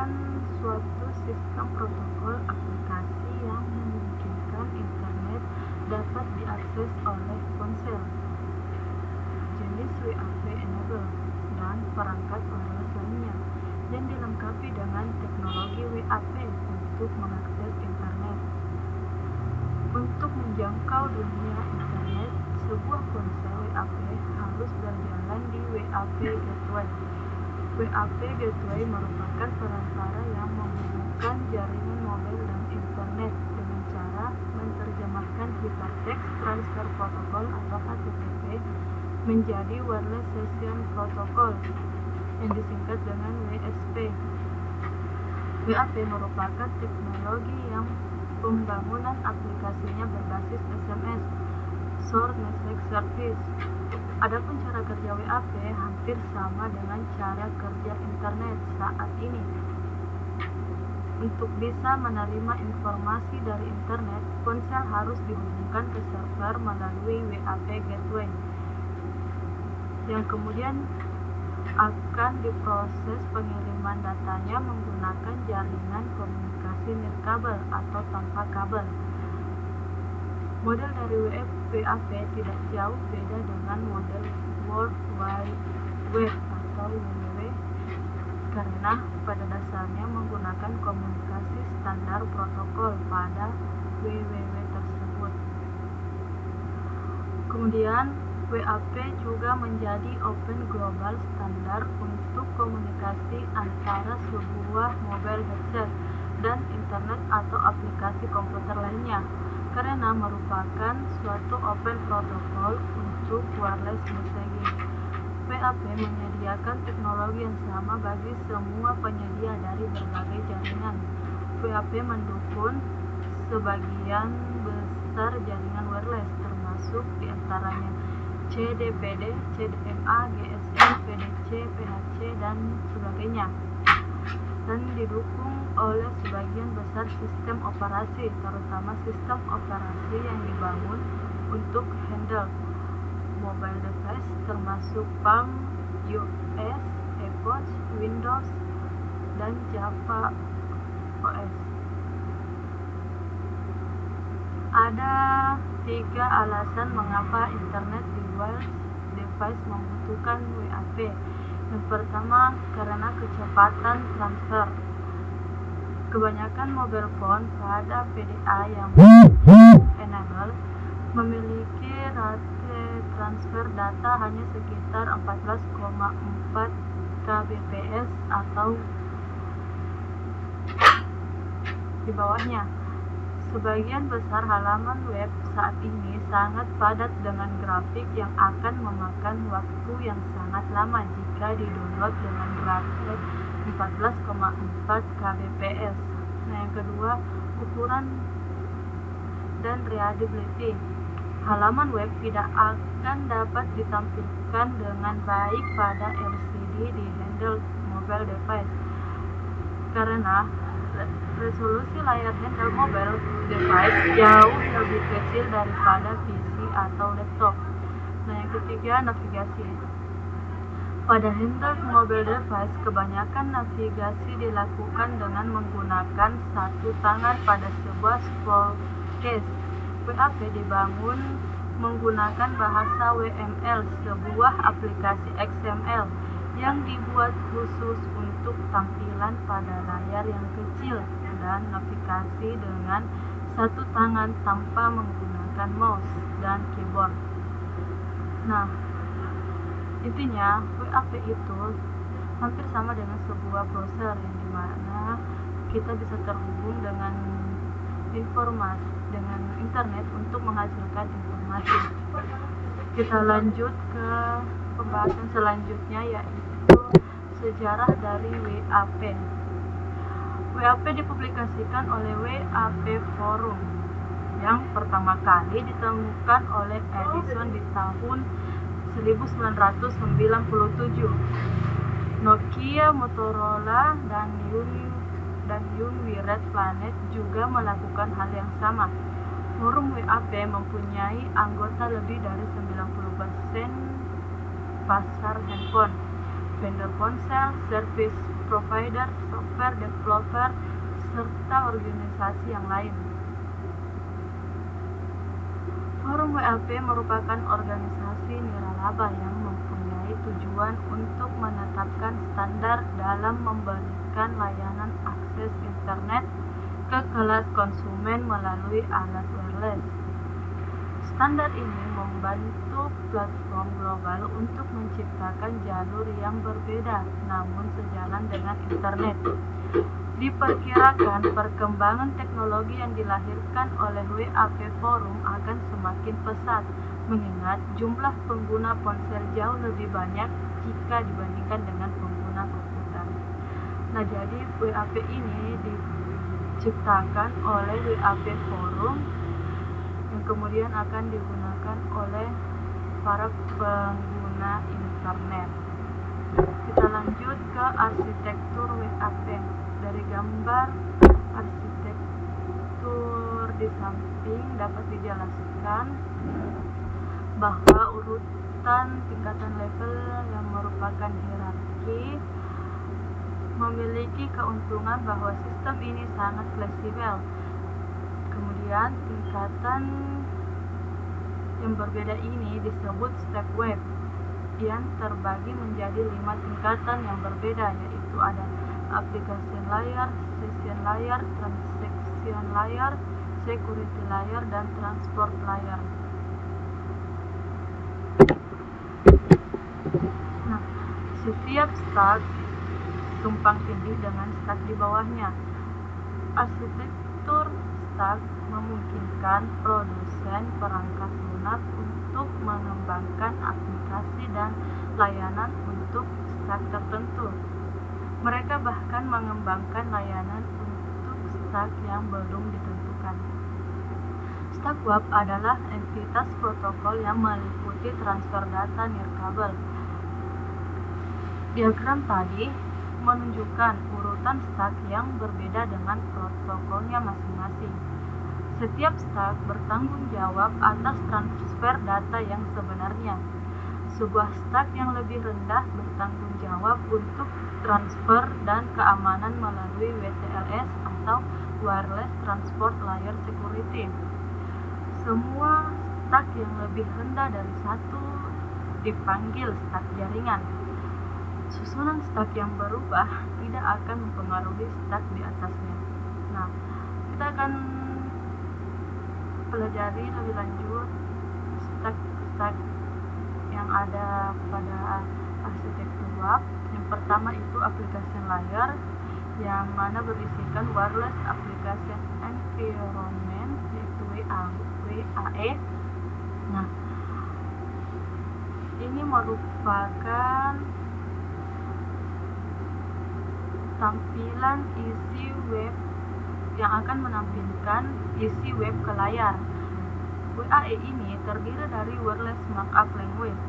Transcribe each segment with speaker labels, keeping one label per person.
Speaker 1: merupakan suatu sistem protokol aplikasi yang memungkinkan internet dapat diakses oleh ponsel jenis WAP Enable dan perangkat wireless lainnya, dan dilengkapi dengan teknologi WAP untuk mengakses internet. Untuk menjangkau dunia internet, sebuah ponsel WAP harus berjalan di WAP Gateway. WAP Gateway merupakan perantara yang menghubungkan jaringan mobil dan internet dengan cara menerjemahkan Hypertext Transfer Protocol atau HTTP menjadi Wireless Session Protocol yang disingkat dengan WSP. WAP merupakan teknologi yang pembangunan aplikasinya berbasis SMS, Short Message Service. Adapun cara kerja WAP hampir sama dengan cara kerja internet saat ini. Untuk bisa menerima informasi dari internet, ponsel harus dihubungkan ke server melalui WAP Gateway, yang kemudian akan diproses pengiriman datanya menggunakan jaringan komunikasi nirkabel atau tanpa kabel. Model dari WAP tidak jauh beda dengan model World Wide Web atau WWW karena pada dasarnya menggunakan komunikasi standar protokol pada WWW tersebut. Kemudian WAP juga menjadi Open Global Standard untuk komunikasi antara sebuah mobile headset dan internet atau aplikasi komputer lainnya, karena merupakan suatu open protokol untuk wireless messaging. WAP menyediakan teknologi yang sama bagi semua penyedia dari berbagai jaringan. WAP mendukung sebagian besar jaringan wireless, termasuk diantaranya CDPD, CDMA, GSM, PDC, PHC, dan sebagainya, dan didukung oleh sebagian besar sistem operasi, terutama sistem operasi yang dibangun untuk handle mobile device termasuk Palm OS, iPod, Windows, dan Java OS. Ada 3 alasan mengapa internet device membutuhkan WAP. Yang pertama, karena kecepatan transfer. Kebanyakan mobile phone pada PDA yang enable memiliki rate transfer data hanya sekitar 14,4 kbps atau di bawahnya. Sebagian besar halaman web saat ini sangat padat dengan grafik yang akan memakan waktu yang sangat lama jika di-download dengan rate 14,4 kbps. Nah, yang kedua, ukuran dan reliability. Halaman web tidak akan dapat ditampilkan dengan baik pada LCD di handle mobile device karena resolusi layar handle mobile device jauh lebih kecil daripada PC atau laptop. Nah, yang ketiga, navigasi. Pada handle mobile device, kebanyakan navigasi dilakukan dengan menggunakan satu tangan pada sebuah scroll case. WAP dibangun menggunakan bahasa WML, sebuah aplikasi XML yang dibuat khusus untuk tampilan pada layar yang kecil dan navigasi dengan satu tangan tanpa menggunakan mouse dan keyboard. Nah, intinya WAP itu hampir sama dengan sebuah browser yang dimana kita bisa terhubung dengan informasi dengan internet untuk menghasilkan informasi. Kita lanjut ke pembahasan selanjutnya, yaitu sejarah dari WAP. WAP dipublikasikan oleh WAP Forum yang pertama kali ditemukan oleh Edison di tahun 1997. Nokia, Motorola, dan United Planet juga melakukan hal yang sama. Forum WAP mempunyai anggota lebih dari 90% pasar handphone, vendor ponsel, service provider, software developer, serta organisasi yang lain. Forum WAP merupakan organisasi nirlaba yang mempunyai tujuan untuk menetapkan standar dalam memberikan layanan akses internet ke kelas konsumen melalui alat wireless. Standar ini membantu platform global untuk menciptakan jalur yang berbeda namun sejalan dengan internet. Diperkirakan perkembangan teknologi yang dilahirkan oleh WAP Forum akan semakin pesat, mengingat jumlah pengguna ponsel jauh lebih banyak jika dibandingkan dengan pengguna komputer. Nah, jadi WAP ini diciptakan oleh WAP Forum yang kemudian akan digunakan oleh para pengguna internet. Kita lanjut ke arsitektur WAP. Dari gambar arsitektur di samping dapat dijelaskan bahwa urutan tingkatan level yang merupakan hierarki memiliki keuntungan bahwa sistem ini sangat fleksibel. Kemudian tingkatan yang berbeda ini disebut stack web yang terbagi menjadi 5 tingkatan yang berbeda, yaitu ada application layer, session layer, transaction layer, security layer, dan transport layer. Nah, setiap stack tumpang tindih dengan stack di bawahnya. Arsitektur stack memungkinkan produsen perangkat lunak untuk mengembangkan aplikasi dan layanan untuk stack tertentu. Mereka bahkan mengembangkan layanan untuk stack yang belum ditentukan. Stack web adalah entitas protokol yang meliputi transfer data nirkabel. Diagram tadi menunjukkan urutan stack yang berbeda dengan protokolnya masing-masing. Setiap stack bertanggung jawab atas transfer data yang sebenarnya. Sebuah stack yang lebih rendah bertanggung jawab untuk transfer dan keamanan melalui WTLS atau Wireless Transport Layer Security. Semua stack yang lebih rendah dari satu dipanggil stack jaringan. Susunan stack yang berubah tidak akan mempengaruhi stack di atasnya. Nah, kita akan pelajari lebih lanjut stack yang ada pada arsitektur web. Yang pertama itu application layer, yang mana berisikan wireless application environment, yaitu WAE. Nah, ini merupakan tampilan isi web yang akan menampilkan isi web ke layar. WAE ini terdiri dari Wireless Markup Language,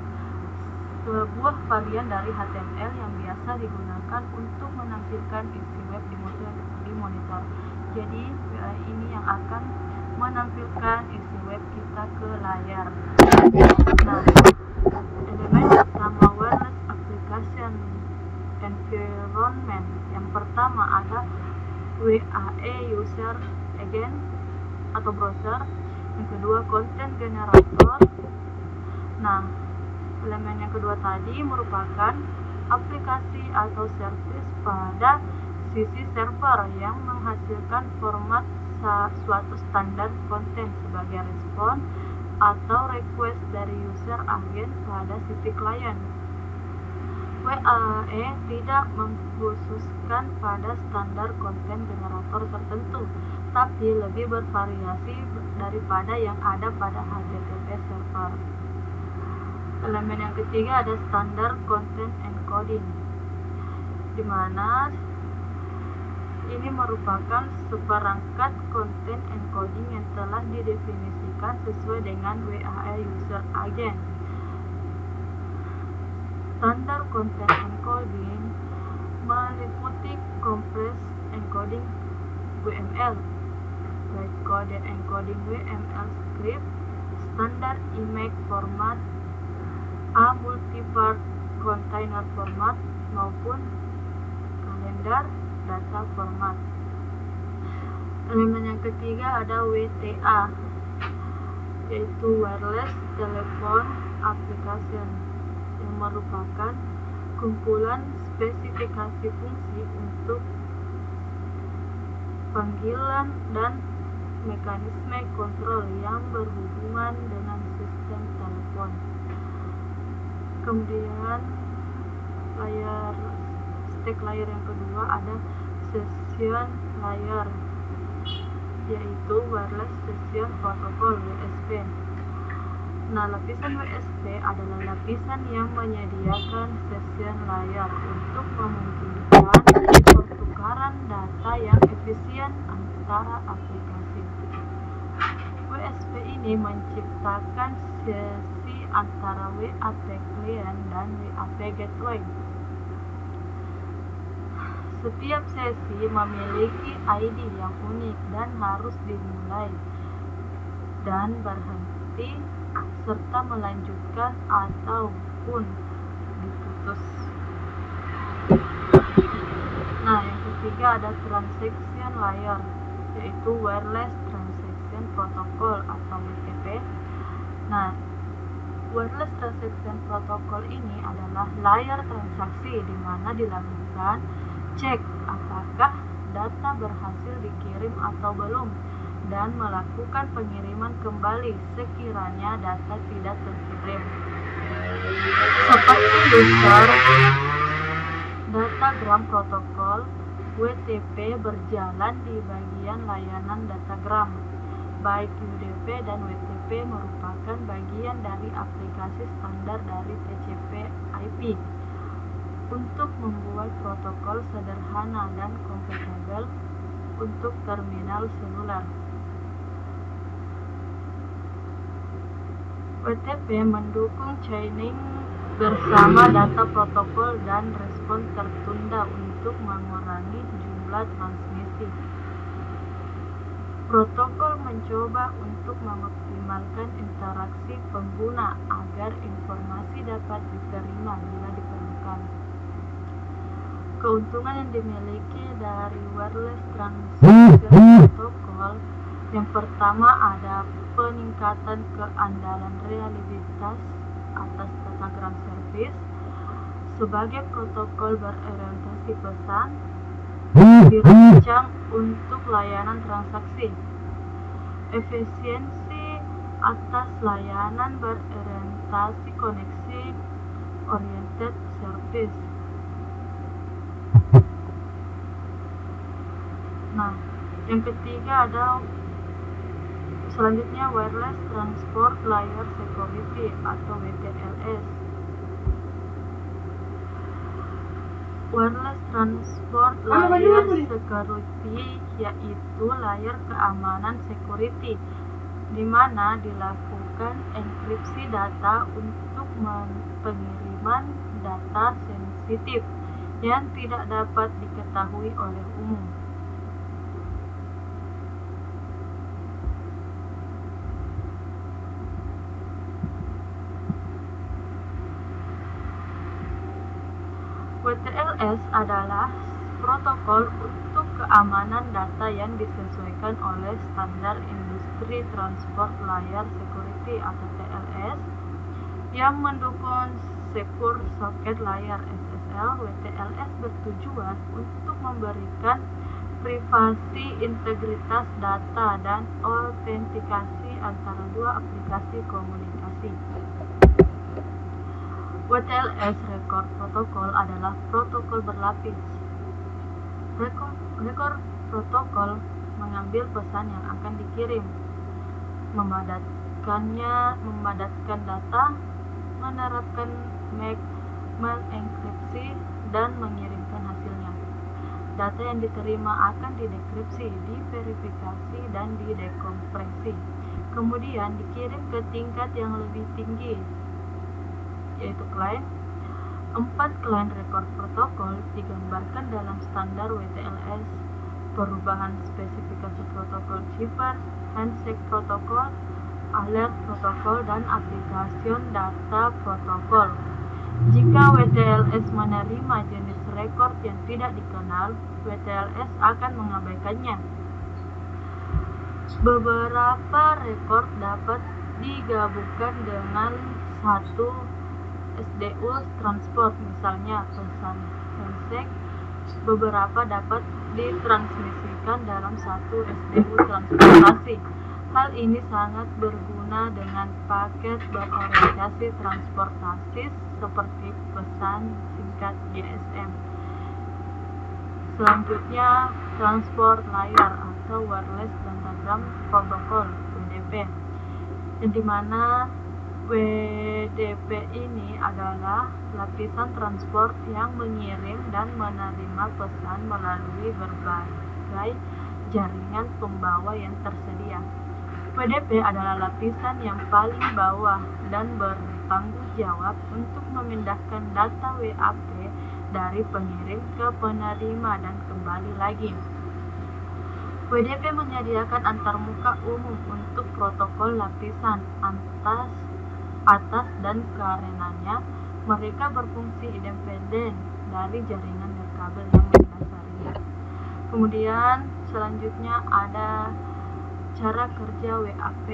Speaker 1: sebuah varian dari HTML yang biasa digunakan untuk menampilkan isi web di monitor. Jadi, WAE ini yang akan menampilkan isi web kita ke layar. Nah, elemen utama Wireless Application Environment yang pertama ada WAE User Agent atau browser. Yang kedua Content Generator. Nah, elemen yang kedua tadi merupakan aplikasi atau service pada sisi server yang menghasilkan format suatu standar konten sebagai respon atau request dari user agent pada sisi klien. WAE tidak mengkhususkan pada standar konten generator tertentu, tapi lebih bervariasi daripada yang ada pada HTTP server. Elemen yang ketiga ada standar content encoding, di mana ini merupakan seperangkat konten encoding yang telah didefinisikan sesuai dengan WAE user agent. Standar content encoding meliputi compressed encoding WML, wide coded encoding WML script, standar image format, a multipart container format, maupun kalian Standar Data Format. Elemen yang ketiga ada WTA, yaitu Wireless Telephone Application, yang merupakan kumpulan spesifikasi fungsi untuk panggilan dan mekanisme kontrol yang berhubungan dengan sistem telepon. Kemudian stack layer yang kedua ada Session Layer, yaitu Wireless Session Protocol (WSP). Nah, lapisan WSP adalah lapisan yang menyediakan session layer untuk memungkinkan pertukaran data yang efisien antara aplikasi. WSP ini menciptakan sesi antara WAP client dan WAP gateway. Setiap sesi memiliki ID yang unik dan harus dimulai dan berhenti serta melanjutkan ataupun diputus. Nah, yang ketiga ada Transaction Layer, yaitu Wireless Transaction Protocol atau WTP. Nah, Wireless Transaction Protocol ini adalah layar transaksi di mana dilakukan cek apakah data berhasil dikirim atau belum, dan melakukan pengiriman kembali sekiranya data tidak terkirim. Seperti user Datagram Protocol, WTP berjalan di bagian layanan datagram. Baik UDP dan WTP merupakan bagian dari aplikasi standar dari TCP/IP untuk membuat protokol sederhana dan kompatibel untuk terminal seluler. WTP mendukung chaining bersama data protokol dan respon tertunda untuk mengurangi jumlah transmisi. Protokol mencoba untuk mengoptimalkan interaksi pengguna agar informasi dapat diterima bila diperlukan. Keuntungan yang dimiliki dari Wireless Transaction Protocol, yang pertama ada peningkatan keandalan reliabilitas atas datagram service sebagai protokol berorientasi pesan, dirancang untuk layanan transaksi. Efisiensi atas layanan berorientasi koneksi oriented service. Nah, yang ketiga ada selanjutnya Wireless Transport Layer Security atau WTLS. Wireless Transport Layer Security yaitu layar keamanan security, di mana dilakukan enkripsi data untuk pengiriman data sensitif yang tidak dapat diketahui oleh umum. WTLS adalah protokol untuk keamanan data yang disesuaikan oleh Standar Industri Transport Layer Security atau TLS yang mendukung Secure Socket Layer SSL. WTLS bertujuan untuk memberikan privasi, integritas data, dan autentikasi antara dua aplikasi komunikasi. WTLS Record Protocol adalah protokol berlapis. Record Protocol mengambil pesan yang akan dikirim, memadatkan data, menerapkan mengenkripsi, dan mengirimkan hasilnya. Data yang diterima akan didekripsi, diverifikasi, dan didekompresi, kemudian dikirim ke tingkat yang lebih tinggi, yaitu client. 4 client record protokol digambarkan dalam standar WTLS: perubahan spesifikasi protokol shipper, handshake protokol, alert protokol, dan application data protokol. Jika WTLS menerima jenis rekor yang tidak dikenal, WTLS akan mengabaikannya. Beberapa rekor dapat digabungkan dengan satu SDU transport, misalnya pesan handshake. Beberapa dapat ditransmisikan dalam satu SDU transportasi. Hal ini sangat berguna dengan paket berorientasi transportasi seperti pesan singkat GSM. Selanjutnya, transport layar atau wireless datagram protocol (WDP), yang dimana WDP ini adalah lapisan transport yang mengirim dan menerima pesan melalui berbagai jaringan pembawa yang tersedia. WDP adalah lapisan yang paling bawah dan bertanggung jawab untuk memindahkan data WAP dari pengirim ke penerima dan kembali lagi. WDP menyediakan antarmuka umum untuk protokol lapisan atas dan karenanya mereka berfungsi independen dari jaringan nirkabel yang mendasarinya. Kemudian selanjutnya ada cara kerja WAP.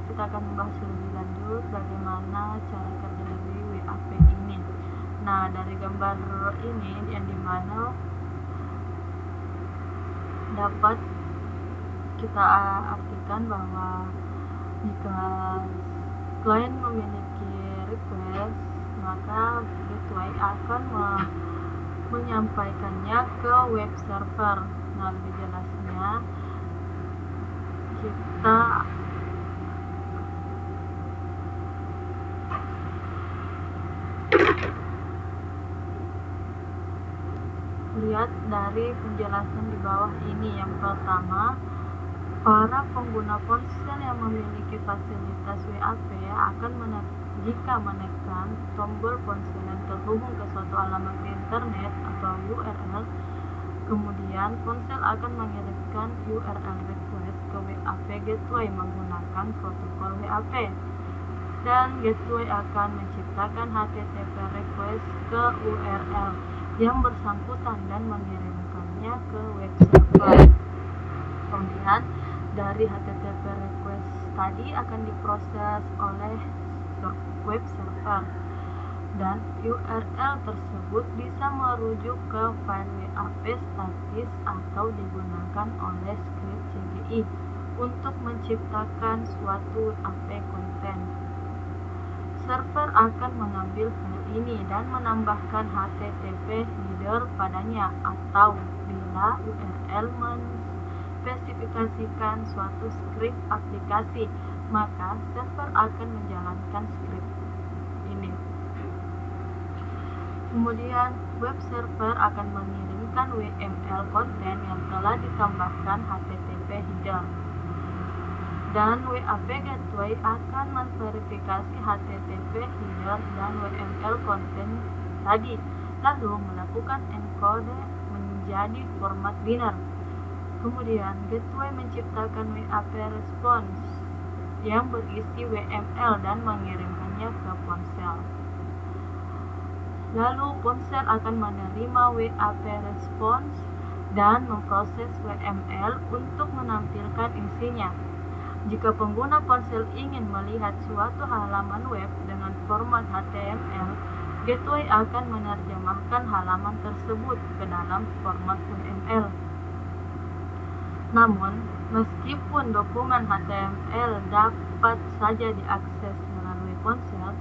Speaker 1: Kita akan membahas lebih lanjut bagaimana cara kerja dari WAP ini. Nah, dari gambar ini yang dimana dapat kita artikan bahwa jika klien memiliki request, maka gateway akan menyampaikannya ke web server. Nah, lebih jelasnya kita lihat dari penjelasan di bawah ini. Yang pertama, para pengguna ponsel yang memiliki fasilitas WAP akan jika menekan tombol ponsel yang terhubung ke suatu alamat internet atau URL, kemudian ponsel akan mengirimkan URL request ke WAP gateway menggunakan protokol WAP, dan gateway akan menciptakan HTTP request ke URL yang bersangkutan dan mengirimkannya ke web server. Kemudian dari HTTP request tadi akan diproses oleh web server, dan URL tersebut bisa merujuk ke file WAP statis atau digunakan oleh script CGI untuk menciptakan suatu WAP konten. Server akan mengambil file ini dan menambahkan HTTP header padanya, atau bila URL spesifikasikan suatu skrip aplikasi, maka server akan menjalankan skrip ini. Kemudian web server akan mengirimkan WML konten yang telah ditambahkan HTTP header, dan WAP gateway akan memverifikasi HTTP header dan WML konten tadi, lalu melakukan encode menjadi format biner. Kemudian gateway menciptakan WAP response yang berisi WML dan mengirimkannya ke ponsel. Lalu ponsel akan menerima WAP response dan memproses WML untuk menampilkan isinya. Jika pengguna ponsel ingin melihat suatu halaman web dengan format HTML, gateway akan menerjemahkan halaman tersebut ke dalam format WML. Namun, meskipun dokumen HTML dapat saja diakses melalui ponsel,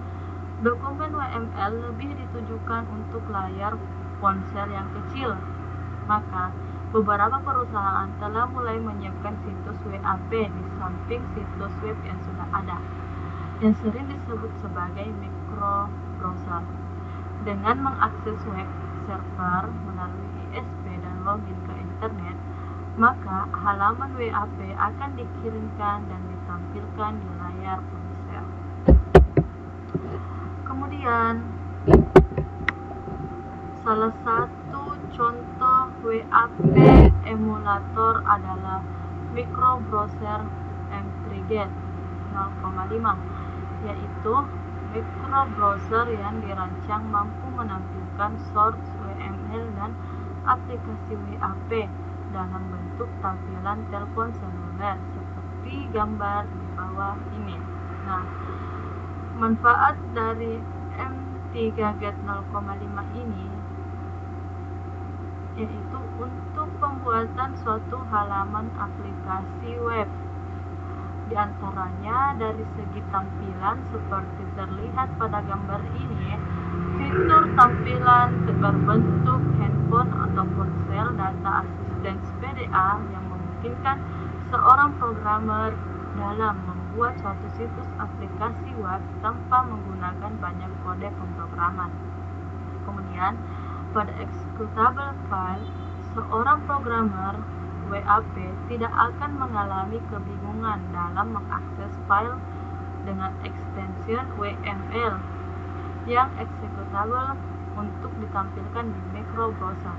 Speaker 1: dokumen WML lebih ditujukan untuk layar ponsel yang kecil. Maka, beberapa perusahaan telah mulai menyiapkan situs WAP di samping situs web yang sudah ada, yang sering disebut sebagai microbrowser. Dengan mengakses web server melalui ISP dan login ke internet, maka halaman WAP akan dikirimkan dan ditampilkan di layar ponsel. Kemudian, salah satu contoh WAP emulator adalah microbrowser M3Get 0,5, yaitu Microbrowser yang dirancang mampu menampilkan source WML dan aplikasi WAP dalam bentuk tampilan telepon seluler seperti gambar di bawah ini. Nah, manfaat dari M3GATE 0,5 ini yaitu untuk pembuatan suatu halaman aplikasi web. Di antaranya dari segi tampilan seperti terlihat pada gambar ini, fitur tampilan berbentuk handphone atau ponsel data assistance PDA yang memungkinkan seorang programmer dalam membuat suatu situs aplikasi web tanpa menggunakan banyak kode pemrograman. Kemudian, pada executable file, seorang programmer WAP tidak akan mengalami kebingungan dalam mengakses file dengan extension WML yang executable untuk ditampilkan di microbrowser.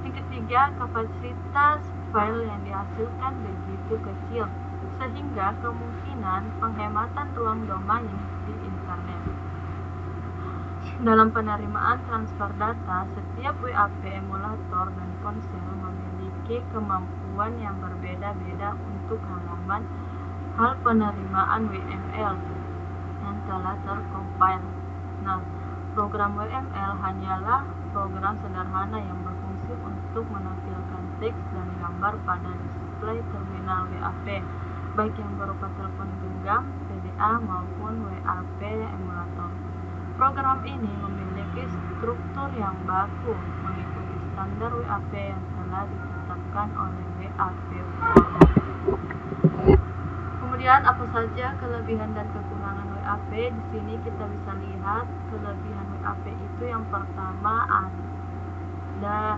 Speaker 1: Yang ketiga, kapasitas file yang dihasilkan begitu kecil, sehingga kemungkinan penghematan ruang domain di internet. Dalam penerimaan transfer data, setiap WAP emulator dan ponsel memiliki kemampuan yang berbeda-beda untuk hal penerimaan WML yang telah tercompile. Nah, program WML hanyalah program sederhana yang berfungsi untuk menampilkan teks dan gambar pada display terminal WAP, baik yang berupa telepon genggam, PDA maupun WAP emulator. Program ini memiliki struktur yang baku, mengikuti standar WAP yang telah ditetapkan oleh WAP. Kemudian apa saja kelebihan dan kekurangan WAP? Di sini kita bisa lihat kelebihan WAP itu yang pertama ada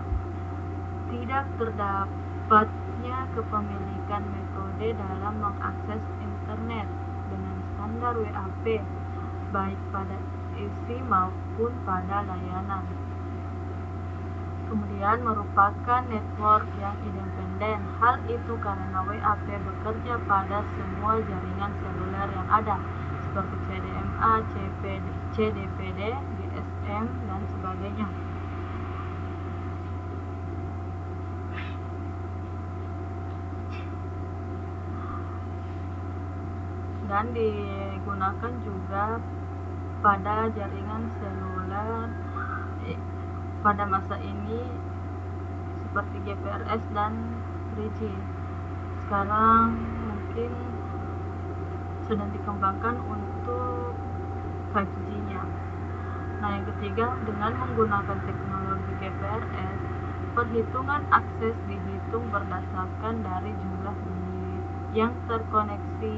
Speaker 1: tidak terdapatnya kepemilikan metode dalam mengakses internet dengan standar WAP, baik pada isi maupun pada layanan. Kemudian merupakan network yang independen. Hal itu karena WAP bekerja pada semua jaringan seluler yang ada, seperti CDMA, CDPD, GSM, dan sebagainya. Dan digunakan juga pada jaringan seluler pada masa ini seperti GPRS dan 3G. Sekarang mungkin sedang dikembangkan untuk 5G-nya. Nah, yang ketiga, dengan menggunakan teknologi GPRS, perhitungan akses dihitung berdasarkan dari jumlah bit yang terkoneksi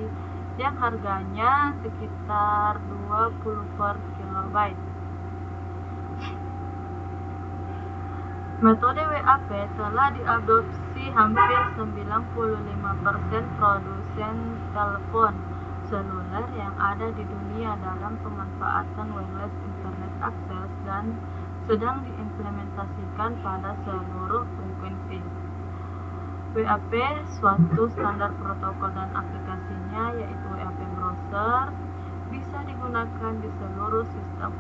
Speaker 1: yang harganya sekitar 20 per kilobyte. Metode WAP telah diadopsi hampir 95% produsen telepon seluler yang ada di dunia dalam pemanfaatan wireless internet access dan sedang diimplementasikan pada seluruh frekuensi. WAP suatu standar protokol dan aplikasinya yaitu WAP browser bisa digunakan di seluruh sistem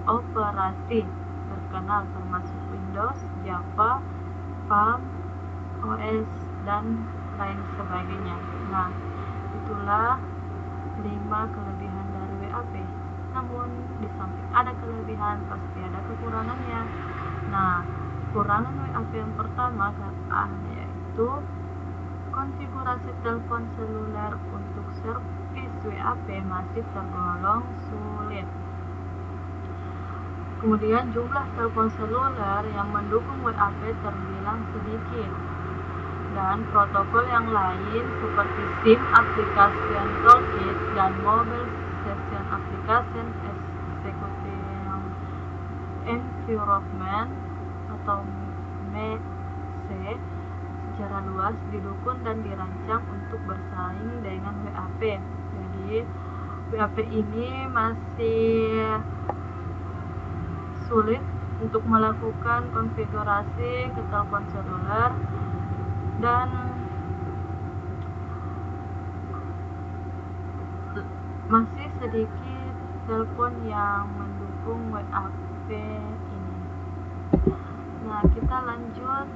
Speaker 1: operasi terkenal termasuk Windows, Java, Palm OS, dan lain sebagainya. Nah, itulah 5 kelebihan dari WAP. Namun, di samping ada kelebihan, pasti ada kekurangannya. Nah, kekurangan WAP yang pertama yaitu konfigurasi telepon seluler untuk servis WAP masih tergolong sulit. Kemudian jumlah telepon seluler yang mendukung WAP terbilang sedikit, dan protokol yang lain seperti SIM Application Toolkit dan Mobile Session Application Executing Environment atau MEC secara luas didukung dan dirancang untuk bersaing dengan WAP. Jadi WAP ini masih sulit untuk melakukan konfigurasi ke telepon seluler dan masih sedikit telepon yang mendukung WAP ini. Nah, kita lanjut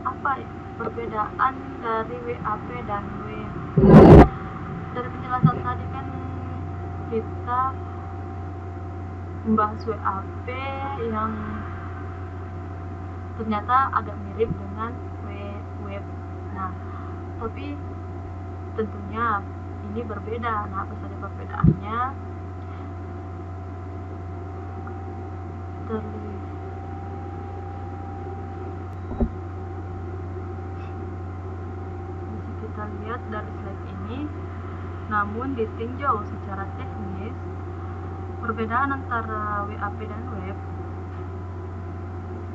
Speaker 1: apa perbedaan dari WAP dan WEB. Dari penjelasan tadi kan kita membahas WAP yang ternyata agak mirip dengan web. Nah, tapi tentunya ini berbeda. Nah, apa saja perbedaannya? Bisa kita lihat dari slide ini. Namun ditinjau secara teknis, perbedaan antara WAP dan web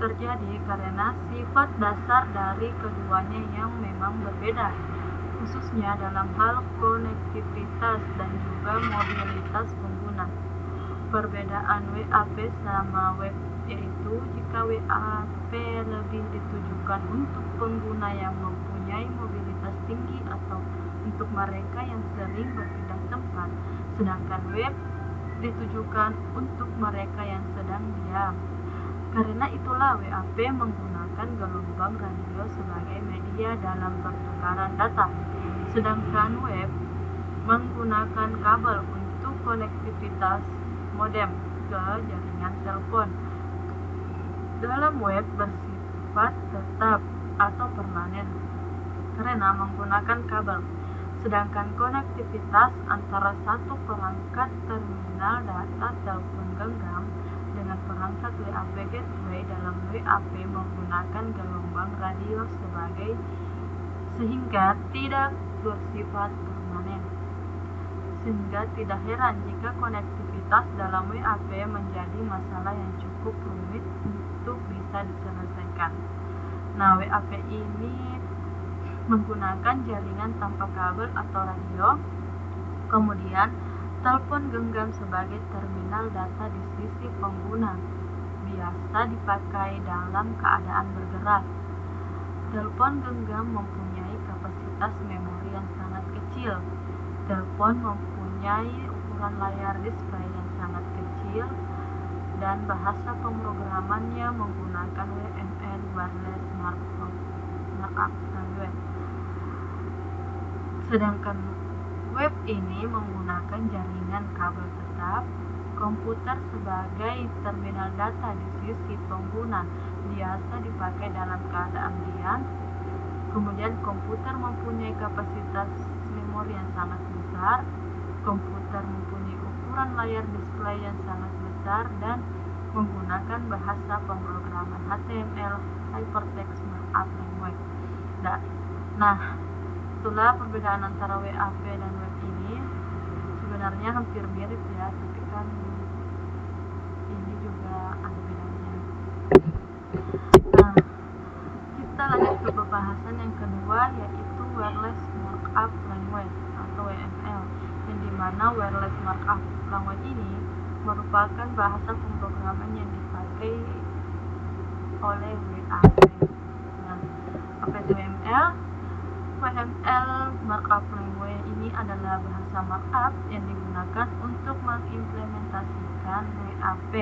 Speaker 1: terjadi karena sifat dasar dari keduanya yang memang berbeda, khususnya dalam hal konektivitas dan juga mobilitas pengguna. Perbedaan WAP sama web yaitu jika WAP lebih ditujukan untuk pengguna yang mempunyai mobilitas tinggi atau untuk mereka yang sering berpindah tempat, sedangkan web ditujukan untuk mereka yang sedang diam. Karena itulah WAP menggunakan gelombang radio sebagai media dalam pertukaran data, sedangkan web menggunakan kabel untuk konektivitas modem ke jaringan telepon. Dalam web bersifat tetap atau permanen karena menggunakan kabel, sedangkan konektivitas antara satu perangkat terminal data telepon genggam dengan perangkat WAP gateway dalam WAP menggunakan gelombang radio sehingga tidak bersifat permanen. Sehingga tidak heran jika konektivitas dalam WAP menjadi masalah yang cukup rumit untuk bisa diselesaikan. Nah, WAP ini menggunakan jaringan tanpa kabel atau radio, kemudian telepon genggam sebagai terminal data di sisi pengguna, biasa dipakai dalam keadaan bergerak. Telepon genggam mempunyai kapasitas memori yang sangat kecil. Telepon mempunyai ukuran layar display yang sangat kecil dan bahasa pemrogramannya menggunakan WML Wireless Markup Language. Sedangkan web ini menggunakan jaringan kabel tetap, komputer sebagai terminal data di sisi pengguna, biasa dipakai dalam keadaan diam. Kemudian komputer mempunyai kapasitas memori yang sangat besar, komputer mempunyai ukuran layar display yang sangat besar dan menggunakan bahasa pemrograman HTML Hypertext Markup Language. Nah, itulah perbedaan antara WAP dan web ini. Sebenarnya hampir mirip ya, tapi kan ini juga ada bedanya. Nah, kita lanjut ke pembahasan yang kedua, yaitu Wireless Markup Language atau WML, yang dimana Wireless Markup Language ini merupakan bahasa pemrograman yang dipakai oleh WAP. Nah, apa itu WML? WML Markup Language ini adalah bahasa markup yang digunakan untuk mengimplementasikan WAP,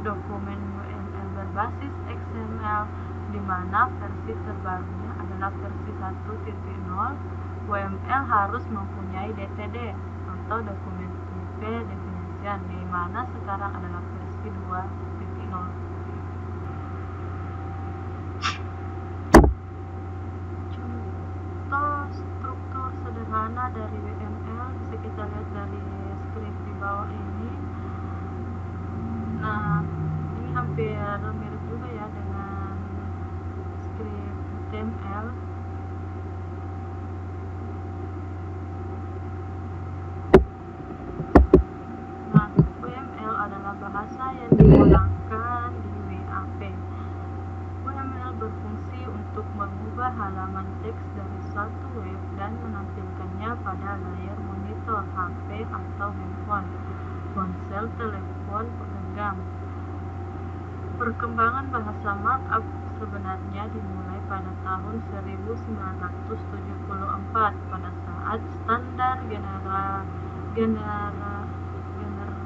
Speaker 1: dokumen WML berbasis XML, di mana versi terbarunya adalah versi 1.0. WML harus mempunyai DTD atau dokumen type definition, di mana sekarang adalah versi 2.0. Struktur sederhana dari WML bisa kita lihat dari skrip di bawah ini. Nah, ini hampir mirip juga ya dengan skrip HTML. Nah, WML adalah bahasa yang digunakan di WAP. WML berfungsi untuk mengubah halaman teks dari satu web dan menampilkannya pada layar monitor HP atau handphone, ponsel, telepon genggam. Perkembangan bahasa markup sebenarnya dimulai pada tahun 1974 pada saat standar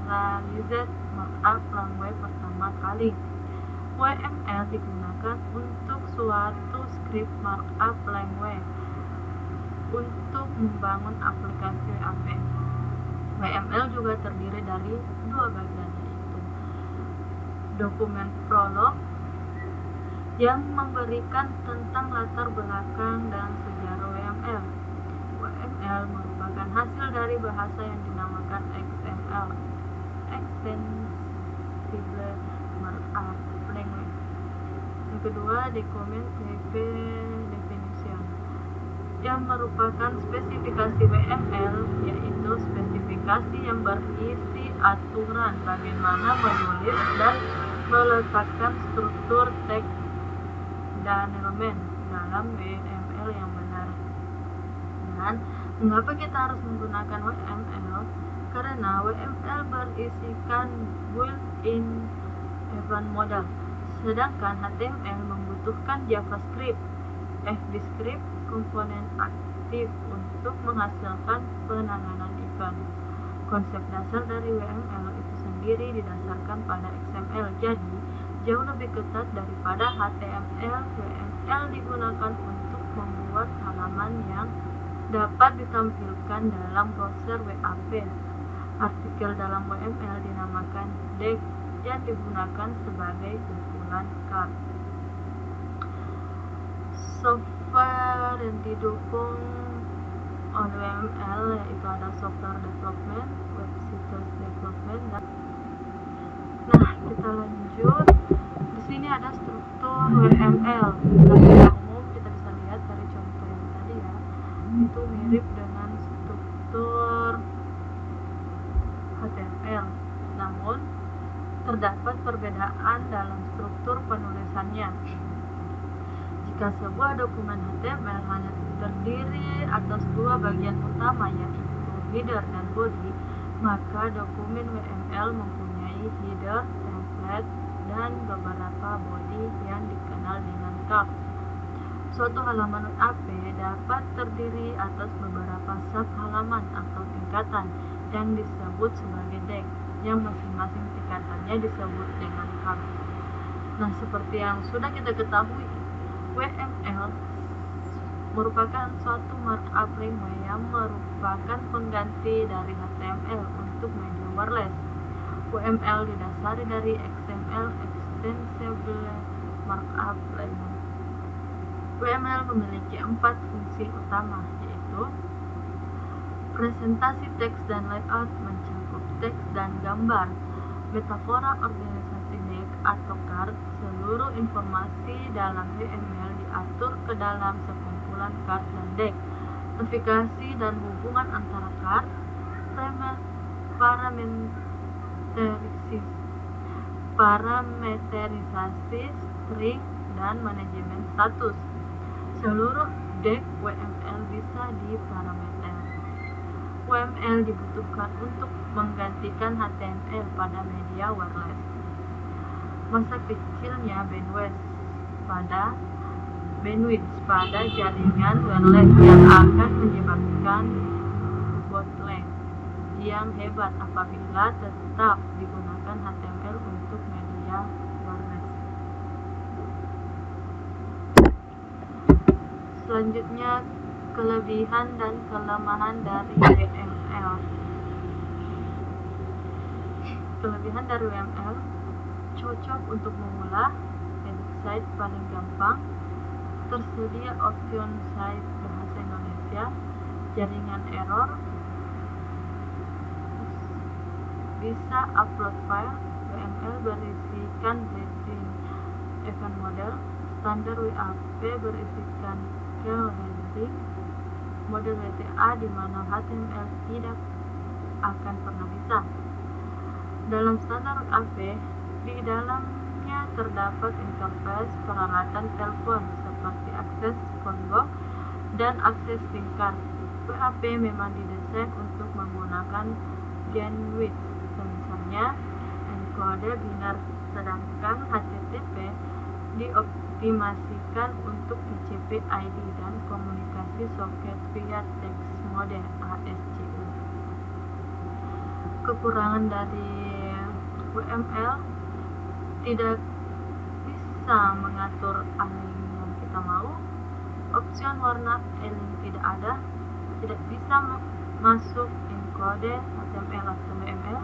Speaker 1: Serialized Markup Language pertama kali. WML digunakan untuk suatu script markup language untuk membangun aplikasi WAP. WML juga terdiri dari dua bagian, yaitu dokumen prolog yang memberikan tentang latar belakang dan sejarah WML. WML merupakan hasil dari bahasa yang dinamakan XML, Extensible Markup Language. Yang kedua, Document Type Definition, yang merupakan spesifikasi WML, yaitu spesifikasi yang berisi aturan bagaimana menulis dan meletakkan struktur teks dan elemen dalam WML yang benar. Dan mengapa kita harus menggunakan WML? Karena WML berisikan built-in event model, sedangkan HTML membutuhkan JavaScript, ECMAScript, komponen aktif untuk menghasilkan penanganan event. Konsep dasar dari WML itu sendiri didasarkan pada XML, jadi jauh lebih ketat daripada HTML. WML digunakan untuk membuat halaman yang dapat ditampilkan dalam browser WAP. Artikel dalam WML dinamakan DEX yang digunakan sebagai kumpulan card. Software yang didukung oleh WML yaitu ada software development, website development, dan kita lanjut. Di sini ada struktur WML. Secara umum kita bisa lihat dari contoh yang tadi ya, itu mirip dengan struktur HTML. Namun terdapat perbedaan dalam struktur penulisannya. Jika sebuah dokumen HTML hanya terdiri atas dua bagian utama, yaitu header dan body, maka dokumen WML mempunyai header, template, dan beberapa body yang dikenal dengan card. Suatu halaman WAP dapat terdiri atas beberapa sub-halaman atau tingkatan yang disebut sebagai DEX, yang masing-masing tingkatannya disebut dengan card. Nah, seperti yang sudah kita ketahui, WML merupakan suatu markup language yang merupakan pengganti dari HTML untuk media wireless. WML didasari dari XML, Extensible Markup Language. WML memiliki 4 fungsi utama, yaitu presentasi teks dan layout, mencakup teks dan gambar, metafora organisasi DEX atau card. Seluruh informasi dalam WML diatur ke dalam sekumpulan card dan DEX. Navigasi dan hubungan antara card, parameterisasi string, dan manajemen status. Seluruh DEX WML bisa diparameter. WML dibutuhkan untuk menggantikan HTML pada media wireless. Masa kecilnya bandwidth pada jaringan wireless yang akan menyebabkan bottleneck yang hebat apabila tetap digunakan HTML untuk media wireless. Selanjutnya, kelebihan dan kelemahan dari WML. Kelebihan dari WML: cocok untuk memula, edit site paling gampang, tersedia option site bahasa Indonesia, jaringan error, bisa upload file. WML berisikan built-in event model. Standar WAP berisikan scale handling, model WTA di mana HTML tidak akan pernah bisa. Dalam standar WAP, di dalamnya terdapat interface peralatan telepon seperti akses combo dan akses SIM card. WAP memang didesain untuk menggunakan bandwidth, misalnya enkode binar, sedangkan HTTP dioptimasikan untuk TCP ID dan komunikasi soket via text mode (ASCII). kekurangan dari WML, tidak bisa mengatur align yang kita mau, option warna align tidak ada, tidak bisa masuk encode HTML atau WML,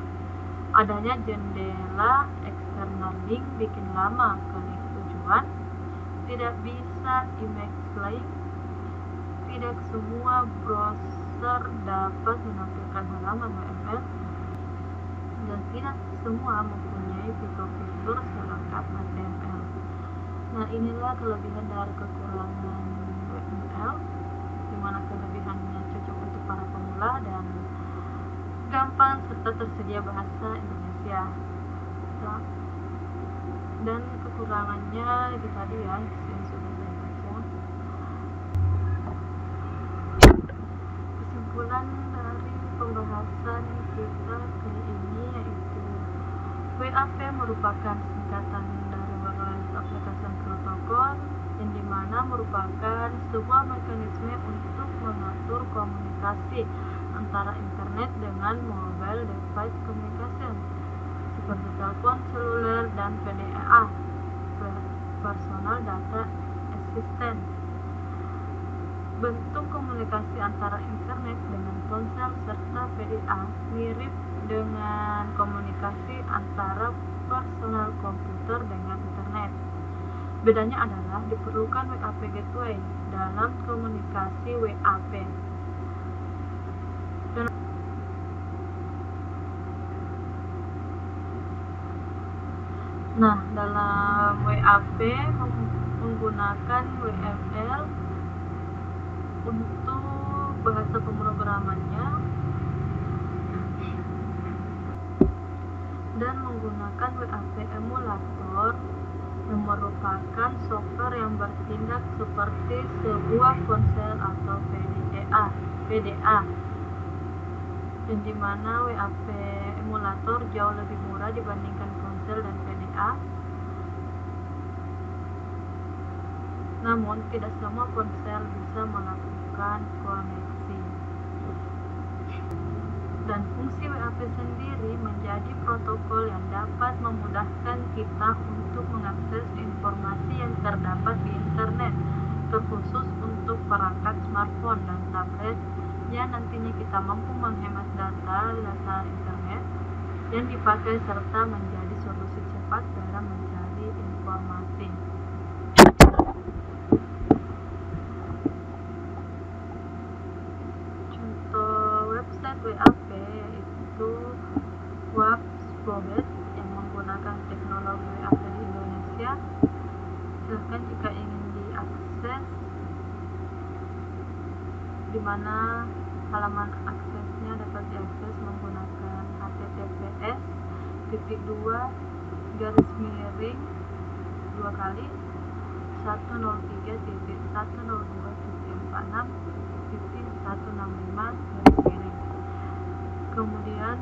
Speaker 1: adanya jendela external link bikin lama klik tujuan, tidak bisa image link, tidak semua browser dapat menampilkan halaman WML, dan tidak semua mempunyai fitur-fitur selengkap HTML. Nah, inilah kelebihan dari kekurangan WML, dimana kelebihannya cocok untuk para pemula dan gampang serta tersedia bahasa Indonesia. Dan kekurangannya itu tadi ya, yang sudah saya baca. Kesimpulan dari pembahasan kita kali ini yaitu WAP merupakan singkatan dari Wireless Application Protocol, yang dimana merupakan sebuah mekanisme untuk mengatur komunikasi antara internet dengan mobile device communication seperti telepon seluler dan PDA, Personal Data Assistant. Bentuk komunikasi antara internet dengan ponsel serta PDA mirip dengan komunikasi antara personal komputer dengan internet. Bedanya adalah diperlukan WAP gateway dalam komunikasi WAP. Nah, dalam WAP menggunakan WML untuk bahasa pemrogramannya dan menggunakan WAP emulator yang merupakan software yang bertindak seperti sebuah ponsel atau PDA, yang dimana WAP emulator jauh lebih murah dibandingkan ponsel dan PDA. Namun tidak semua ponsel bisa melakukan koneksi. Dan fungsi WAP sendiri menjadi protokol yang dapat memudahkan kita untuk mengakses informasi yang terdapat di internet, terkhusus untuk perangkat smartphone dan tablet yang nantinya kita mampu menghemat data internet yang dipakai serta menjadi solusi cepat dalam mencari informasi. Contoh website WAP yaitu Wapsbobet yang menggunakan teknologi WAP di Indonesia. Silahkan jika ingin diakses, di mana halaman aksesnya dapat diakses menggunakan https://2.102.102.46.165. Kemudian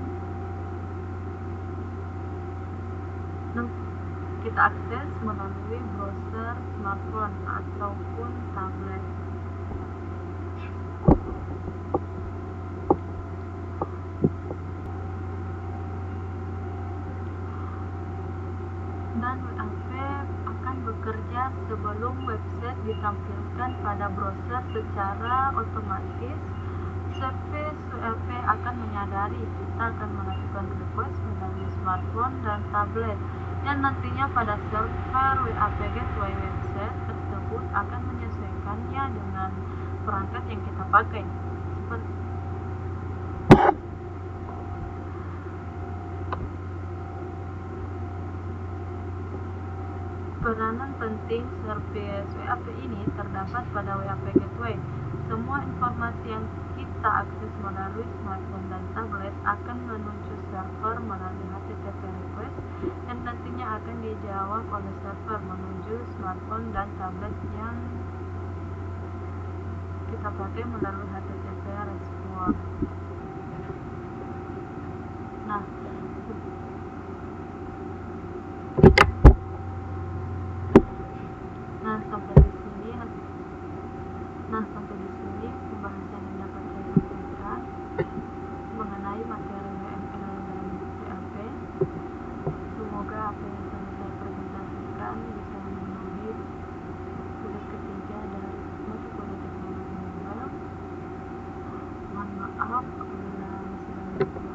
Speaker 1: kita akses melalui browser smartphone ataupun tablet. Dan WAP akan bekerja sebelum website ditampilkan pada browser secara otomatis. Service WAP akan menyadari kita akan melakukan request melalui smartphone dan tablet, dan nantinya pada server WAP gateway website tersebut akan menyesuaikannya dengan perangkat yang kita pakai. Peranan penting service WAP ini terdapat pada WAP gateway. Semua informasi yang kita akses melalui smartphone dan tablet akan menuju server melalui HTTP request, dan nantinya akan dijawab oleh server menuju smartphone dan tablet yang kita pakai melalui HTTP respon. Sampai di sini pembahasan yang dapat saya sampaikan mengenai materi WML Semoga apa yang telah saya presentasikan bisa memenuhi tugas ketiga dari mata kuliah teknologi mobile. Mohon maaf apabila masih banyak